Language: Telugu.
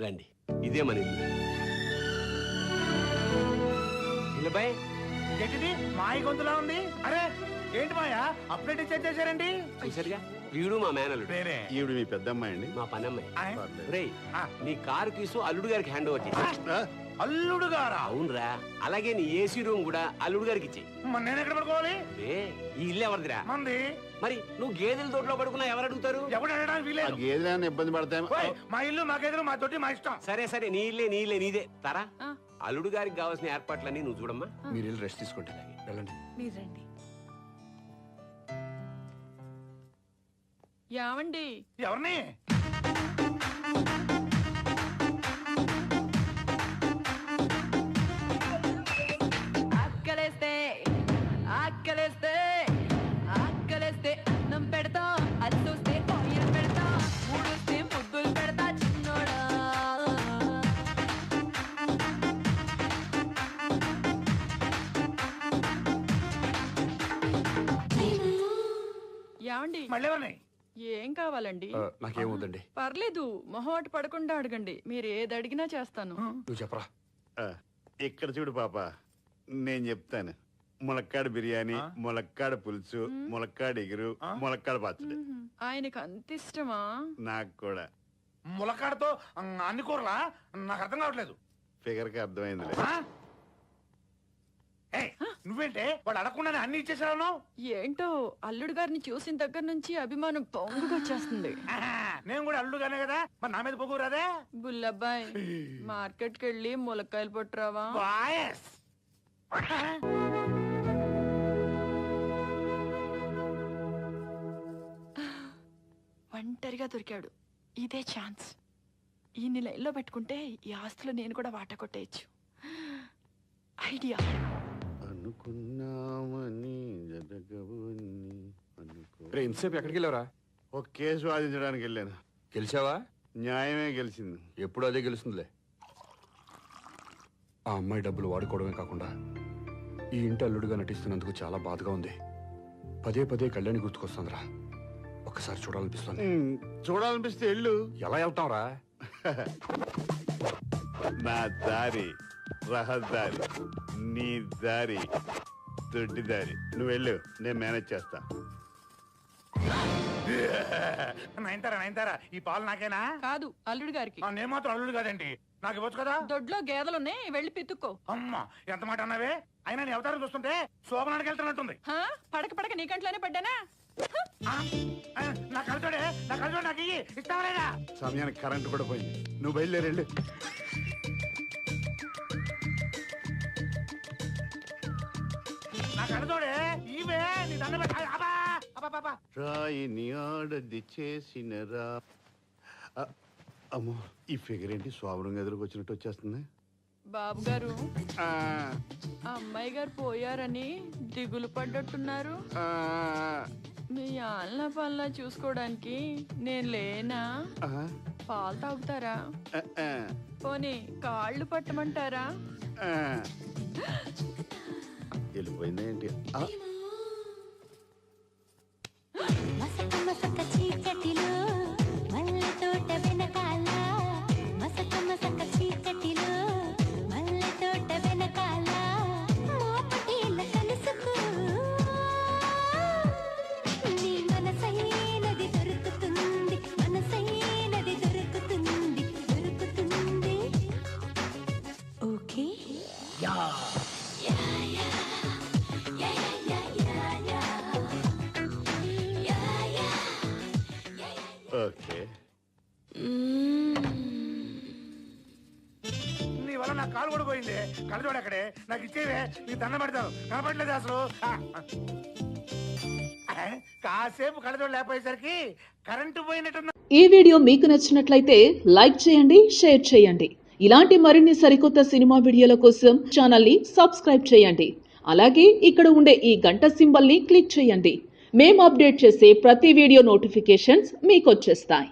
రండి, ఇదే మన ఇల్లు. ఇల్లుబాయ్ ఏంటిది మాయ గొంతులా ఉంది? అరే ఏంటి మాయా అప్డేట్ చేశారండి? చూసారుగా, వీడు మా మేనల్లుడు. వేరే ఈవిడ మీ పెద్దమ్మాయి అండి. మా పనమ్మాయి. పర్లేదు. రేయ్, నీ కారు కీసు అల్లుడు గారికి హ్యాండ్ ఓవర్ చేసి. అల్లుడు గారా? అవునరా, అలాగే నీ ఏసీ రూమ్ కూడా అల్లుడు గారికి ఇచ్చేయి. మరి నేను ఎక్కడ పడుకోవాలి? ఈ ఇల్లు ఎవరిదిరా? మంది. మరి నువ్వు గేదెల తోటలో పడుకున్నా ఎవరు అడుగుతారు? ఎవడు అడగడానికి ఆ వీలేదు. గేదెలు ఏమైనా ఇబ్బంది పడతాయి? మా ఇల్లు మా గేదెలు మా తోటి మా ఇష్టం. సరే సరే, నీ ఇల్లే నీదే. తారా, అల్లుడు గారికి కావాల్సిన ఏర్పాట్లన్నీ నువ్వు చూడమ్మా. మీరు వెళ్ళి రెస్ట్ తీసుకోండి. వెళ్ళండి. మీరు రండి. యావండి, ఎవరిని? ఆకలేస్తే ఆకలేస్తే ఆకలేస్తే అన్నం పెడతా, అది చూస్తే పొయ్యం పెడతా, మూడొస్తే ముద్దులు పెడతా చిన్నోడా. యావండి, మళ్ళీ ఎవరిని? ఏం కావాలండి? నాకేమవుతుంది? పర్లేదు, మొహమాట పడకుండా అడగండి. మీరు ఏది అడిగినా చేస్తాను. నువ్వు చెప్పరా. ఇక్కడ చూడు పాప, నేను చెప్తాను. ములక్కాడ బిర్యానీ, ములక్కాడ పులుసు, ములక్కాడ ఎగురు, ములక్కాడ పచ్చడి. ఆయనకు అంత ఇష్టమా? నాకు కూడా. ములక్కాడతో అన్ని కూరలా? నాకు అర్థం కావట్లేదు. ఫిగర్ కి అర్థమైందిలే. నువ్వేంటే వాడు అడగకుండానే అన్ని ఇచ్చేసాను? ఏంటో అల్లుడు గారిని చూసిన దగ్గర నుంచి అభిమానం పొంగుగా వచ్చేస్తుంది. నేను కూడా అల్లుడుగానే కదా, మరి నా మీద పొగురాదే? బుల్లబ్బాయ్, మార్కెట్కి వెళ్ళి ములక్కాయలు పట్టురావా? వాయస్. ఒంటరిగా దొరికాడు, ఇదే ఛాన్స్. ఈ లైన్లో పెట్టుకుంటే ఈ ఆస్తులు నేను కూడా వాటా కొట్టేయచ్చు. ఐడియా. అనుకున్నామని జరగవని ఇంతసేపు ఎక్కడికి వెళ్ళావరా? ఒక కేసు వాదించడానికి వెళ్ళాను. గెలిచావా? న్యాయమే గెలిచింది. ఎప్పుడు అదే గెలుస్తుందిలే. ఆ అమ్మాయి డబ్బులు వాడుకోవడమే కాకుండా ఈ ఇంటి అల్లుడుగా నటిస్తున్నందుకు చాలా బాధగా ఉంది. పదే పదే కళ్యాణి గుర్తుకొస్తుందిరా. ఒక్కసారి చూడాలనిపిస్తుంది. చూడాలనిపిస్తే వెళ్ళు. ఎలా వెళ్తాంరా? నా దారి రహదారి, నీ దారి దొడ్డి దారి. నువ్వు వెళ్ళు, నేను మేనేజ్ చేస్తా. నైన్తారా ఈ పాలు నాకేనా? కాదు, అల్లుడు గారికి. నేను మాత్రం అల్లుడు కాదండి, నాకు ఇవ్వచ్చు కదా. దొడ్లో గేదెలున్నాయి, వెళ్ళి పితుక్కో. అమ్మా ఎంత మాట అన్నావే? అయినా నీ అవతారం చూస్తుంటే శోభనానికి వెళ్తున్నట్టుంది. పడక పడక నీ కంట్లోనే పడ్డానా? నా కలుచోడే నాకు ఇయ్యి, ఇస్తావా లేదా? సమయానికి కరెంట్ కూడా పోయింది. నువ్వు బయలుదేరెళ్ళు. నా కలుచోడే ఇవే నీ దండ రాయిని ఆడది చేసిన రా. అమ్మో, ఈ ఫిగర్ ఏంటి శోభనం గదిలోకి వచ్చినట్టు వచ్చేస్తుంది? బాబు గారు, అమ్మాయి గారు పోయారని దిగులు పడ్డట్టున్నారు. మీ ఆళ్ళ పనుల చూసుకోవడానికి నేను లేనా? పాలు తాగుతారా? పోనీ కాళ్ళు పట్టమంటారా? వెళ్ళిపోయిందా ఏంటి? మసక మసక చీకటిలో మల్లె తోట వెనకాల, మసక మసక చీకటిలో మల్లె తోట వెనకాల, మోపటీల కలుసుకో, నీ మనసైనది దొరుకుతుంది, మనసైనది దొరుకుతుంది, దొరుకుతుంది. ఓకే. ఓకే. నీ వల్ల నా కాలు కూడా పోయింది. కళ్ళజోడు అక్కడే, నాకు ఇచ్చేవే, నీ దండ పెడతాను. కనపడలేదు అసలు. కాసేపు కళ్ళజోడు లేకపోయేసరికి కరెంటు పోయినట్టు. ఈ వీడియో మీకు నచ్చినట్లయితే లైక్ చేయండి, షేర్ చేయండి. ఇలాంటి మరిన్ని సరికొత్త సినిమా వీడియోల కోసం ఛానల్ ని సబ్స్క్రైబ్ చేయండి. అలాగే ఇక్కడ ఉండే ఈ గంట సింబల్ ని క్లిక్ చేయండి. మేము అప్డేట్ చేసే ప్రతి వీడియో నోటిఫికేషన్స్ మీకు వచ్చేస్తాయి.